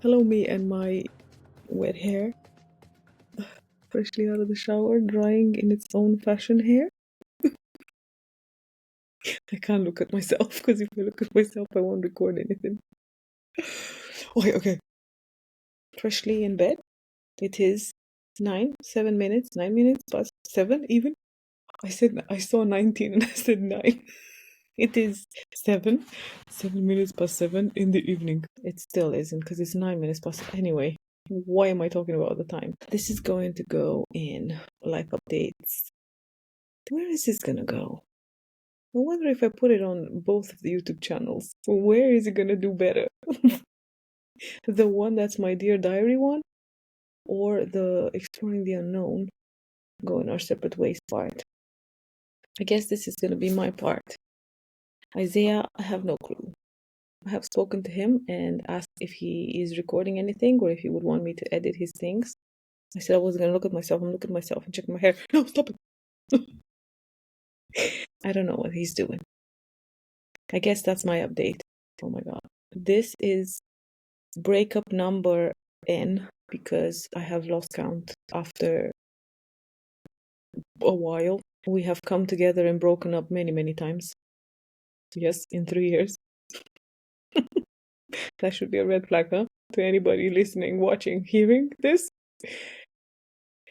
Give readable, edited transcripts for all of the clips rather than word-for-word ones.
Hello, me and my wet hair, freshly out of the shower, drying in its own fashion hair. I can't look at myself because if I look at myself, I won't record anything. Okay. Freshly in bed. It is 9 minutes past 7 even. I saw 19 and I said 9. It is 7 minutes past 7 in the evening. It still isn't because it's 9 minutes past. Anyway, why am I talking about the time? This is going to go in life updates. Where is this gonna go? I wonder if I put it on both of the YouTube channels. Where is it gonna do better? The one that's my Dear Diary one, or the Exploring the Unknown, going our separate ways part? I guess this is gonna be my part. Isaiah, I have no clue. I have spoken to him and asked if he is recording anything or if he would want me to edit his things. I said I wasn't gonna look at myself. I'm looking at myself and checking my hair. No, stop it. I don't know what he's doing. I guess that's my update. Oh my god. This is breakup number N because I have lost count after a while. We have come together and broken up many, many times. Yes, in 3 years. That should be a red flag, huh? To anybody listening, watching, hearing this.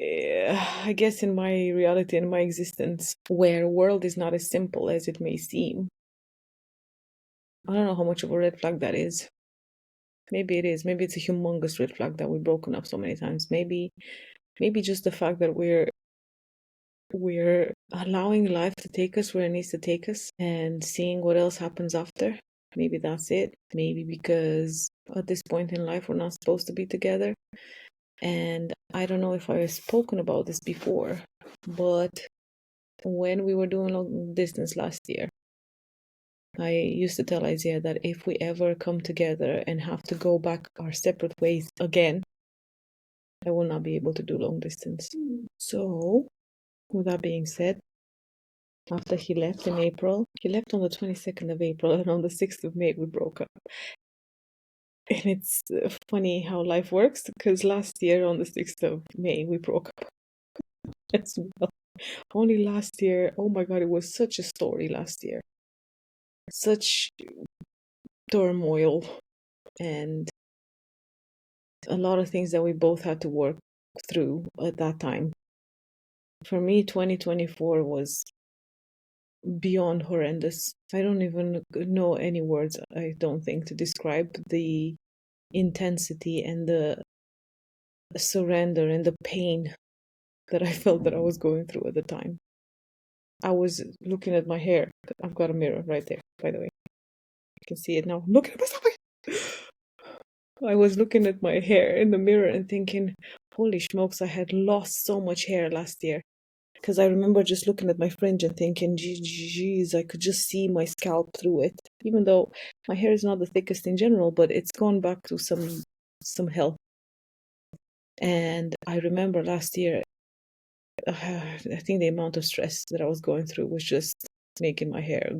I guess in my reality and my existence, where world is not as simple as it may seem, I don't know how much of a red flag that is. Maybe it is. Maybe it's a humongous red flag that we've broken up so many times. Maybe just the fact that we're allowing life to take us where it needs to take us and seeing what else happens after. Maybe that's it. Maybe because at this point in life we're not supposed to be together. And I don't know if I've spoken about this before, but when we were doing long distance last year, I used to tell Isaiah that if we ever come together and have to go back our separate ways again, I will not be able to do long distance. So, with that being said, after he left in April, he left on the 22nd of April, and on the 6th of May, we broke up. And it's funny how life works, because last year on the 6th of May, we broke up as well. Only last year, oh my god, it was such a story last year. Such turmoil and a lot of things that we both had to work through at that time. For me, 2024 was beyond horrendous. I don't even know any words, I don't think, to describe the intensity and the surrender and the pain that I felt that I was going through at the time. I was looking at my hair. I've got a mirror right there, by the way. You can see it now. I'm looking at myself. I was looking at my hair in the mirror and thinking, holy smokes, I had lost so much hair last year. Because I remember just looking at my fringe and thinking, geez, I could just see my scalp through it. Even though my hair is not the thickest in general, but it's gone back to some health. And I remember last year, I think the amount of stress that I was going through was just making my hair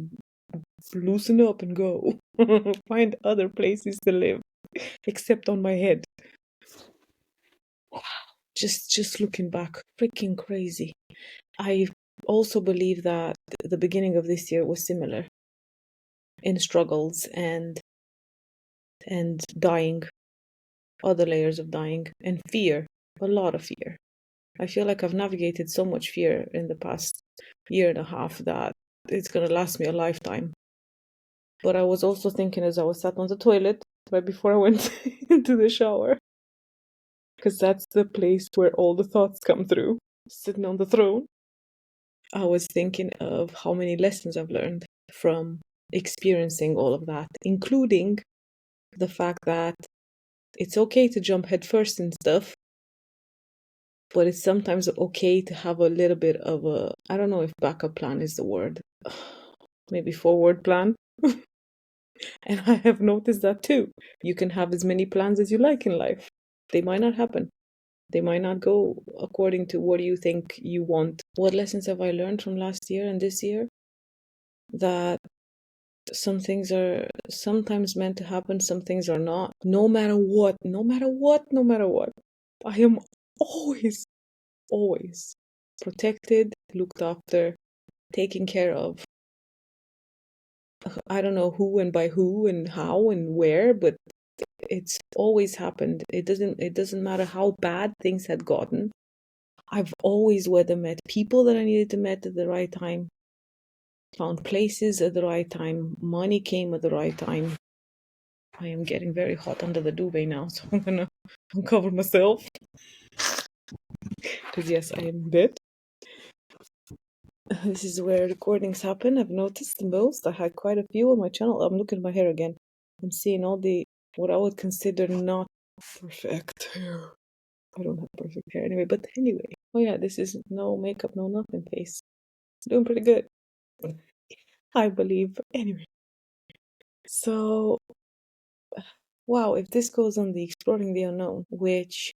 loosen up and go. Find other places to live, except on my head. Just looking back, freaking crazy. I also believe that the beginning of this year was similar in struggles and dying, other layers of dying, and fear, a lot of fear. I feel like I've navigated so much fear in the past year and a half that it's gonna last me a lifetime. But I was also thinking as I was sat on the toilet right before I went into the shower, because that's the place where all the thoughts come through, sitting on the throne. I was thinking of how many lessons I've learned from experiencing all of that, including the fact that it's okay to jump headfirst in stuff, but it's sometimes okay to have a little bit of a, I don't know if backup plan is the word, maybe forward plan. And I have noticed that too. You can have as many plans as you like in life. They might not happen. They might not go according to what you think you want. What lessons have I learned from last year and this year? That some things are sometimes meant to happen, some things are not. No matter what, no matter what, no matter what, I am always, always protected, looked after, taken care of. I don't know who and by who and how and where, but it's always happened. It doesn't matter how bad things had gotten. I've always whether met people that I needed to meet at the right time, found places at the right time, money came at the right time. I am getting very hot under the duvet now, so I'm gonna uncover myself. Because yes, I am in bed. This is where recordings happen. I've noticed the most. I had quite a few on my channel. I'm looking at my hair again. I'm seeing all the what I would consider not perfect hair. I don't have perfect hair anyway, but anyway. Oh yeah, this is no makeup, no nothing face. Doing pretty good. I believe. Anyway. So wow, if this goes on the Exploring the Unknown, which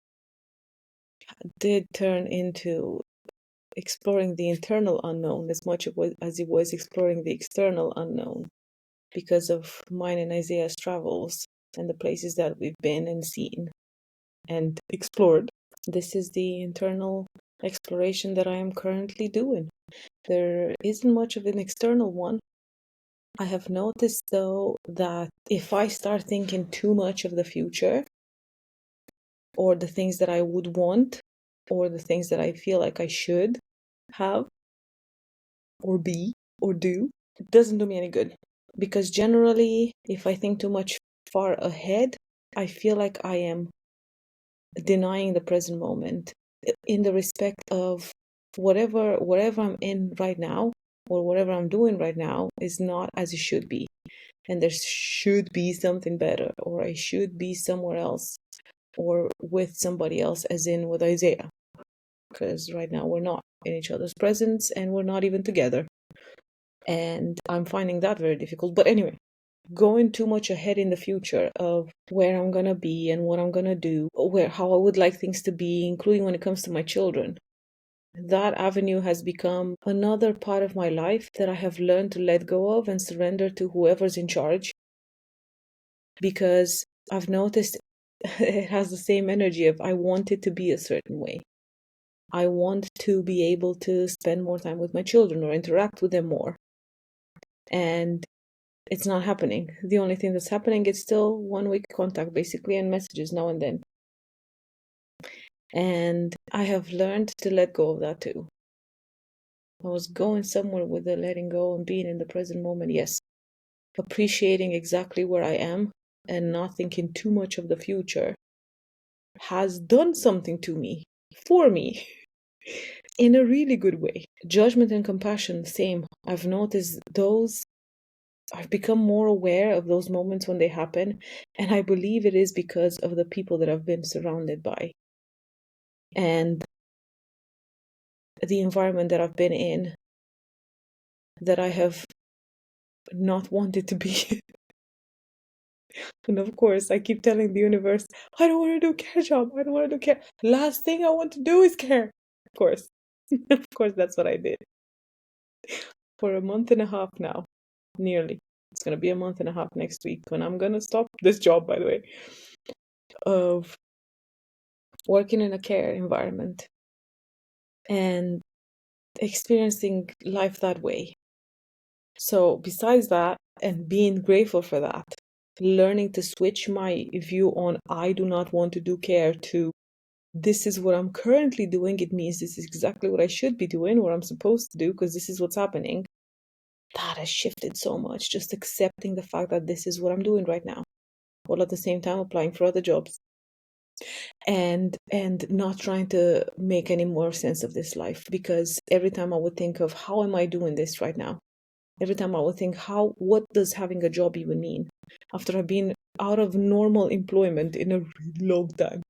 did turn into exploring the internal unknown as much as it was exploring the external unknown because of mine and Isaiah's travels and the places that we've been and seen and explored. This is the internal exploration that I am currently doing. There isn't much of an external one. I have noticed though that if I start thinking too much of the future or the things that I would want or the things that I feel like I should have or be or do, it doesn't do me any good. Because generally, if I think too much far ahead, I feel like I am denying the present moment in the respect of whatever I'm in right now or whatever I'm doing right now is not as it should be. And there should be something better, or I should be somewhere else or with somebody else, as in with Isaiah. Because right now we're not in each other's presence and we're not even together. And I'm finding that very difficult. But anyway, going too much ahead in the future of where I'm gonna be and what I'm gonna do, or how I would like things to be, including when it comes to my children. That avenue has become another part of my life that I have learned to let go of and surrender to whoever's in charge. Because I've noticed it has the same energy of I want it to be a certain way. I want to be able to spend more time with my children or interact with them more. And it's not happening. The only thing that's happening is still 1 week contact basically and messages now and then. And I have learned to let go of that too. I was going somewhere with the letting go and being in the present moment, yes. Appreciating exactly where I am and not thinking too much of the future has done something to me, for me, in a really good way. Judgment and compassion, the same. I've noticed those. I've become more aware of those moments when they happen, and I believe it is because of the people that I've been surrounded by and the environment that I've been in that I have not wanted to be. And of course, I keep telling the universe, I don't want to do care job. I don't want to do care. Last thing I want to do is care. Of course. Of course, that's what I did. For a month and a half now, nearly. It's going to be a month and a half next week when I'm going to stop this job, by the way, of working in a care environment and experiencing life that way. So besides that, and being grateful for that, learning to switch my view on I do not want to do care to this is what I'm currently doing. It means this is exactly what I should be doing, what I'm supposed to do, because this is what's happening. That has shifted so much, just accepting the fact that this is what I'm doing right now, while at the same time applying for other jobs. And not trying to make any more sense of this life, because every time I would think of how am I doing this right now, every time I would think what does having a job even mean after I've been out of normal employment in a really long time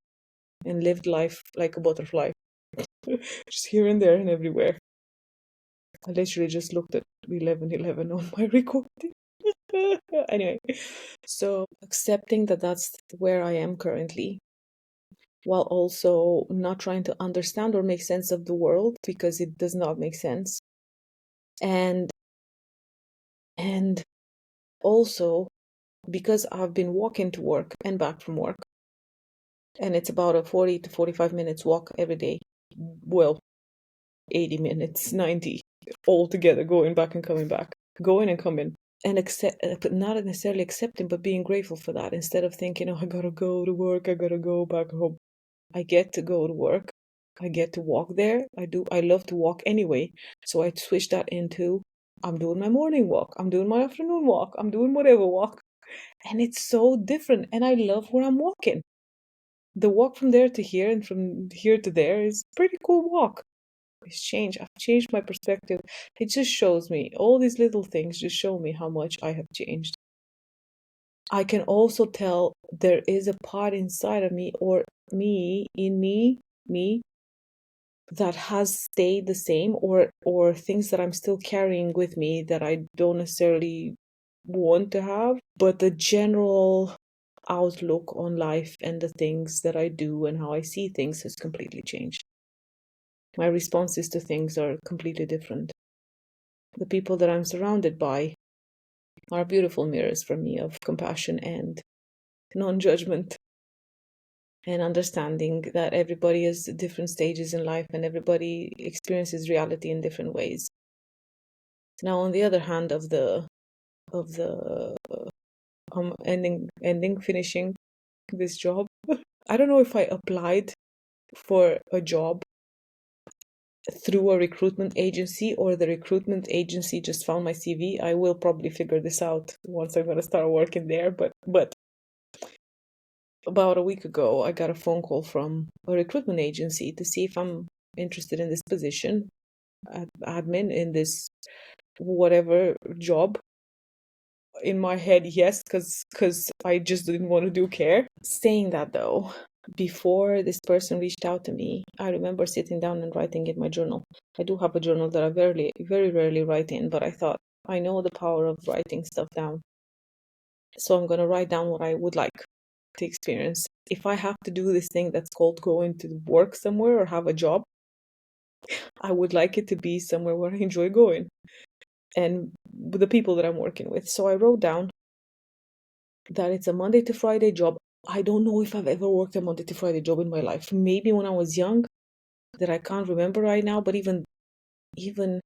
and lived life like a butterfly, just here and there and everywhere. I literally just looked at 11:11 on my recording. Anyway, so accepting that that's where I am currently, while also not trying to understand or make sense of the world because it does not make sense. And also, because I've been walking to work and back from work, and it's about a 40 to 45 minutes walk every day. Well, 80 minutes, 90 all together, going back and coming back, going and coming. And but not necessarily accepting, but being grateful for that, instead of thinking, oh, I gotta go to work, I gotta go back home. I get to go to work. I get to walk there. I love to walk anyway. So I switched that into, I'm doing my morning walk. I'm doing my afternoon walk. I'm doing whatever walk. And it's so different. And I love where I'm walking. The walk from there to here and from here to there is a pretty cool walk. It's changed. I've changed my perspective. It just shows me, all these little things just show me how much I have changed. I can also tell there is a part inside of me, or me, that has stayed the same, or things that I'm still carrying with me that I don't necessarily want to have, but the general outlook on life and the things that I do and how I see things has completely changed. My responses to things are completely different. The people that I'm surrounded by are beautiful mirrors for me of compassion and non-judgment, and understanding that everybody is at different stages in life and everybody experiences reality in different ways. Now, on the other hand of the finishing this job, I don't know if I applied for a job through a recruitment agency or the recruitment agency just found my CV. I will probably figure this out once I'm gonna start working there, but about a week ago, I got a phone call from a recruitment agency to see if I'm interested in this position, admin in this whatever job. In my head, yes, because I just didn't want to do care. Saying that though, before this person reached out to me, I remember sitting down and writing in my journal. I do have a journal that I very rarely write in, but I thought, I know the power of writing stuff down. So I'm going to write down what I would like to experience. If I have to do this thing that's called going to work somewhere or have a job, I would like it to be somewhere where I enjoy going and with the people that I'm working with. So I wrote down that it's a Monday to Friday job. I don't know if I've ever worked a Monday to Friday job in my life. Maybe when I was young, that I can't remember right now, but even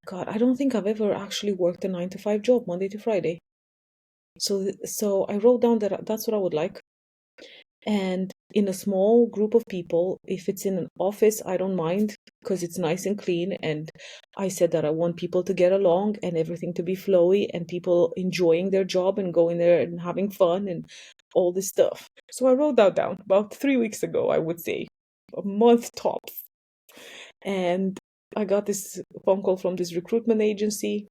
God, I don't think I've ever actually worked a 9 to 5 job, Monday to Friday. So I wrote down that that's what I would like. And in a small group of people, if it's in an office, I don't mind because it's nice and clean. And I said that I want people to get along and everything to be flowy and people enjoying their job and going there and having fun and all this stuff. So I wrote that down about 3 weeks ago, I would say, a month tops. And I got this phone call from this recruitment agency.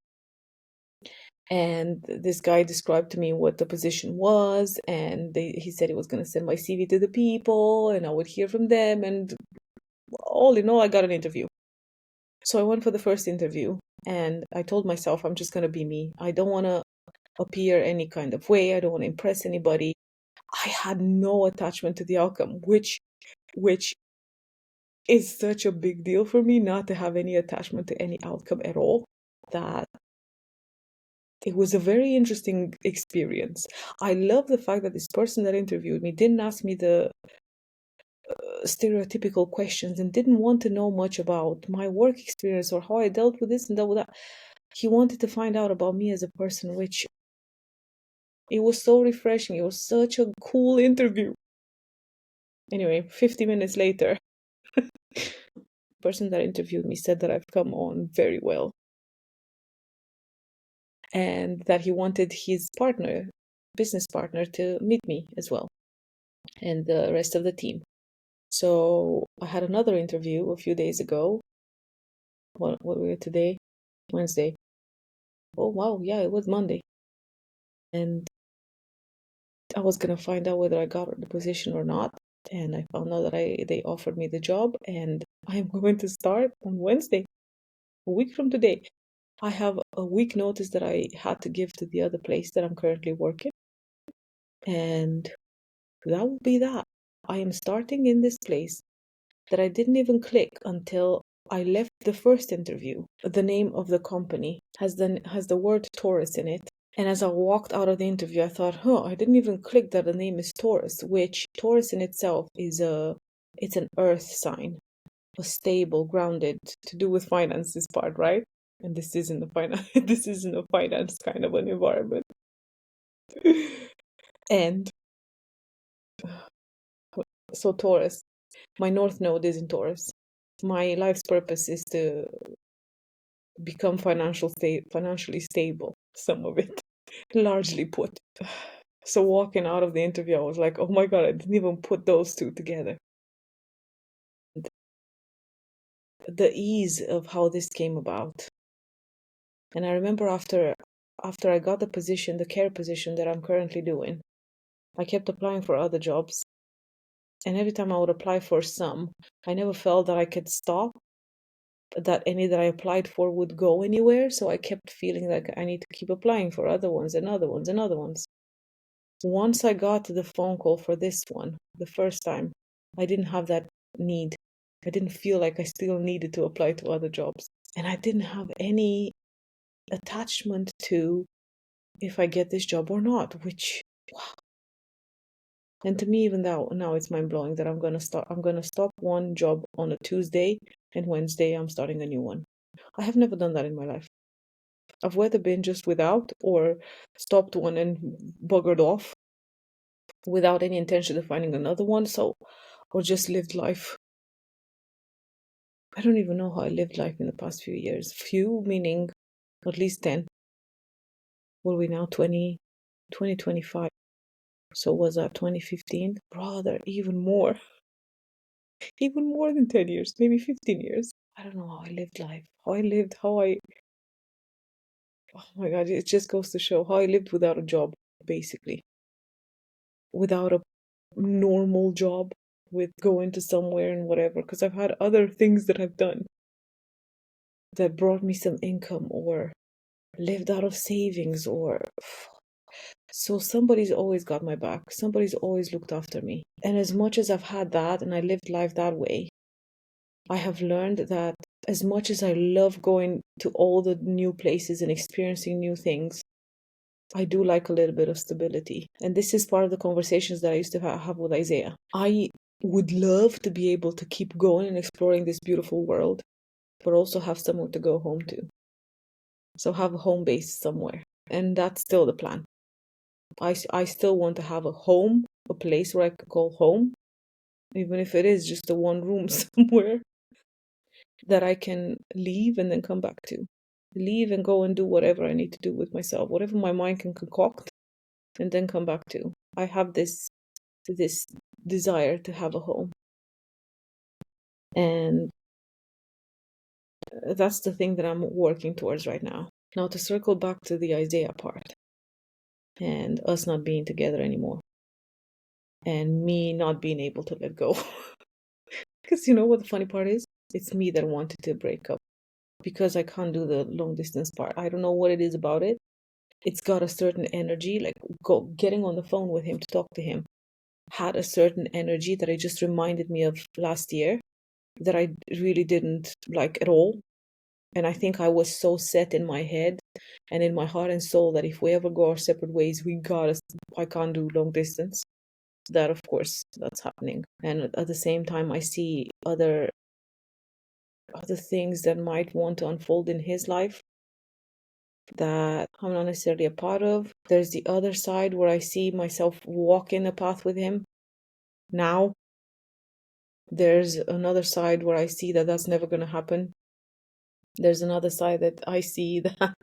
And this guy described to me what the position was, and he said he was going to send my CV to the people, and I would hear from them, and all in all, I got an interview. So I went for the first interview, and I told myself I'm just going to be me. I don't want to appear any kind of way. I don't want to impress anybody. I had no attachment to the outcome, which is such a big deal for me, not to have any attachment to any outcome at all, that it was a very interesting experience. I love the fact that this person that interviewed me didn't ask me the stereotypical questions and didn't want to know much about my work experience or how I dealt with this and dealt with that. He wanted to find out about me as a person, which it was so refreshing. It was such a cool interview. Anyway, 50 minutes later, the person that interviewed me said that I've come on very well and that he wanted his business partner, to meet me as well and the rest of the team. So I had another interview a few days ago. What were we today? Wednesday. Oh wow, yeah, it was Monday. And I was gonna find out whether I got the position or not. And I found out that they offered me the job, and I'm going to start on Wednesday, a week from today. I have a week notice that I had to give to the other place that I'm currently working. And that will be that. I am starting in this place that I didn't even click until I left the first interview. The name of the company has the word Taurus in it, And as I walked out of the interview, I thought, I didn't even click that the name is Taurus, which Taurus in itself it's an earth sign, a stable, grounded, to do with finances part, right? And this isn't a this isn't a finance kind of an environment. And so Taurus, my North Node is in Taurus. My life's purpose is to become financially stable, some of it, largely put. So walking out of the interview, I was like, oh my God, I didn't even put those two together. The ease of how this came about. And I remember after I got the position, the care position that I'm currently doing, I kept applying for other jobs. And every time I would apply for some, I never felt that I could stop, that any that I applied for would go anywhere. So I kept feeling like I need to keep applying for other ones and other ones and other ones. Once I got the phone call for this one, the first time, I didn't have that need. I didn't feel like I still needed to apply to other jobs. And I didn't have any attachment to if I get this job or not, which, wow. And to me, even now it's mind blowing that I'm gonna stop one job on a Tuesday, and Wednesday I'm starting a new one. I have never done that in my life. I've either been just without or stopped one and buggered off without any intention of finding another one, or just lived life. I don't even know how I lived life in the past few years. Few meaning at least 10. What are we now? 2025. So was that 2015? Rather, even more. Even more than 10 years, maybe 15 years. I don't know how I lived life. Oh my God, it just goes to show how I lived without a job, basically. Without a normal job, with going to somewhere and whatever, because I've had other things that I've done that brought me some income or lived out of savings or so somebody's always got my back. Somebody's always looked after me. And as much as I've had that and I lived life that way, I have learned that as much as I love going to all the new places and experiencing new things, I do like a little bit of stability. And this is part of the conversations that I used to have with Isaiah. I would love to be able to keep going and exploring this beautiful world, but also have somewhere to go home to. So have a home base somewhere. And that's still the plan. I still want to have a home, a place where I could call home, even if it is just a one room somewhere that I can leave and then come back to. Leave and go and do whatever I need to do with myself, whatever my mind can concoct, and then come back to. I have this desire to have a home. And that's the thing that I'm working towards right now. Now, to circle back to the Isaiah part and us not being together anymore and me not being able to let go. Because you know what the funny part is? It's me that wanted to break up because I can't do the long distance part. I don't know what it is about it. It's got a certain energy, like getting on the phone with him to talk to him had a certain energy that it just reminded me of last year that I really didn't like at all. And I think I was so set in my head and in my heart and soul that if we ever go our separate ways, I can't do long distance. That, of course, that's happening. And at the same time, I see other things that might want to unfold in his life that I'm not necessarily a part of. There's the other side where I see myself walking a path with him now. There's another side where I see that that's never going to happen. There's another side that I see that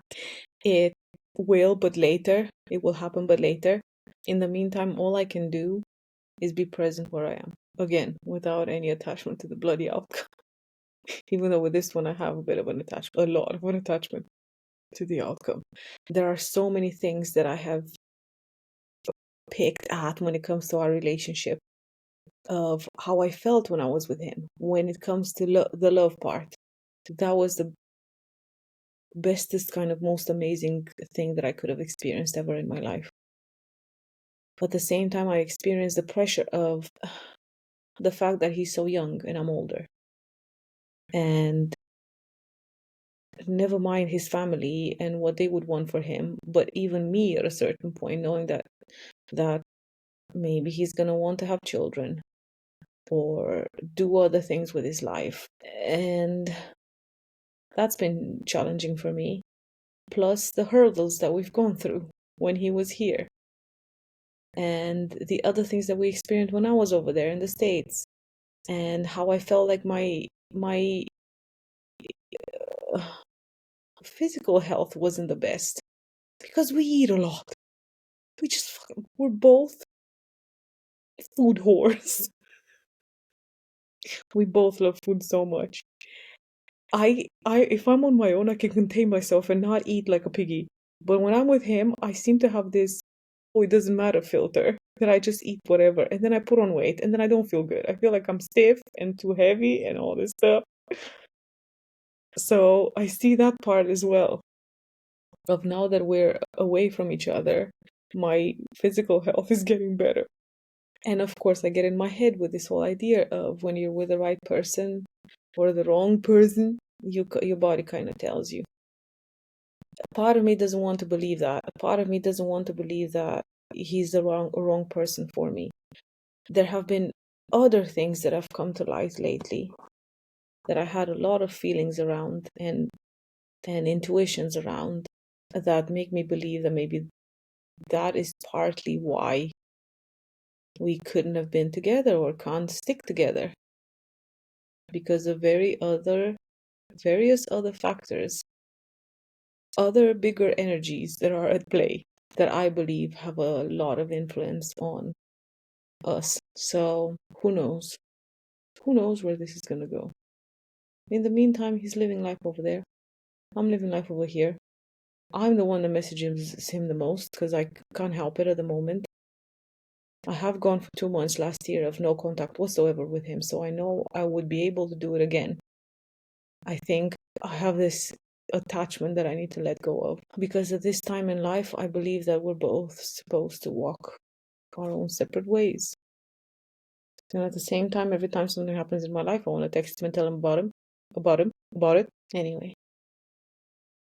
it will, but later. It will happen, but later. In the meantime, all I can do is be present where I am. Again, without any attachment to the bloody outcome. Even though with this one I have a bit of an attachment, a lot of an attachment to the outcome. There are so many things that I have picked at when it comes to our relationship of how I felt when I was with him. When it comes to the love part, that was the bestest kind of most amazing thing that I could have experienced ever in my life. But at the same time, I experienced the pressure of the fact that he's so young and I'm older. And never mind his family and what they would want for him, but even me at a certain point, knowing that maybe he's gonna want to have children or do other things with his life. And that's been challenging for me. Plus the hurdles that we've gone through when he was here and the other things that we experienced when I was over there in the States, and how I felt like my uh, physical health wasn't the best because we eat a lot. We're both food whores. We both love food so much. If I'm on my own, I can contain myself and not eat like a piggy. But when I'm with him, I seem to have this, oh, it doesn't matter filter, that I just eat whatever. And then I put on weight and then I don't feel good. I feel like I'm stiff and too heavy and all this stuff. So I see that part as well of now that we're away from each other, my physical health is getting better. And of course, I get in my head with this whole idea of when you're with the right person or the wrong person, your body kind of tells you. A part of me doesn't want to believe that. A part of me doesn't want to believe that he's the wrong person for me. There have been other things that have come to light lately that I had a lot of feelings around and intuitions around that make me believe that maybe that is partly why we couldn't have been together or can't stick together, because of various other factors, other bigger energies that are at play that I believe have a lot of influence on us. So who knows? Who knows where this is gonna go? In the meantime, he's living life over there. I'm living life over here. I'm the one that messages him the most because I can't help it at the moment. I have gone for 2 months last year of no contact whatsoever with him, so I know I would be able to do it again. I think I have this attachment that I need to let go of because at this time in life, I believe that we're both supposed to walk our own separate ways. And at the same time, every time something happens in my life, I want to text him and tell him about it. Anyway,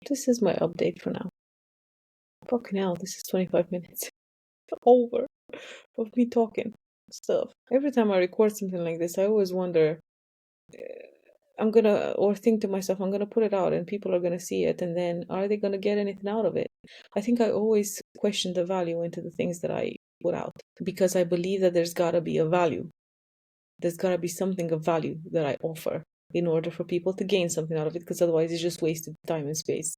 this is my update for now. Fucking hell, this is 25 minutes over of me talking stuff. Every time I record something like this, I always wonder, or think to myself, I'm gonna put it out and people are gonna see it, and then are they gonna get anything out of it? I think I always question the value into the things that I put out because I believe that there's gotta be a value. There's gotta be something of value that I offer in order for people to gain something out of it, because otherwise it's just wasted time and space.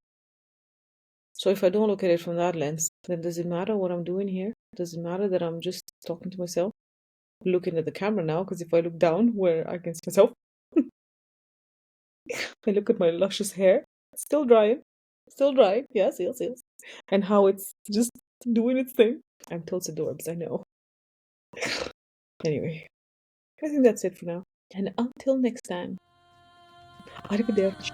So if I don't look at it from that lens, then does it matter what I'm doing here? Does it matter that I'm just talking to myself? Looking at the camera now, because if I look down where I can see myself, I look at my luscious hair, it's still drying. Still dry, yes. And how it's just doing its thing. I'm totes adorbs, I know. Anyway, I think that's it for now. And until next time, arrivederci.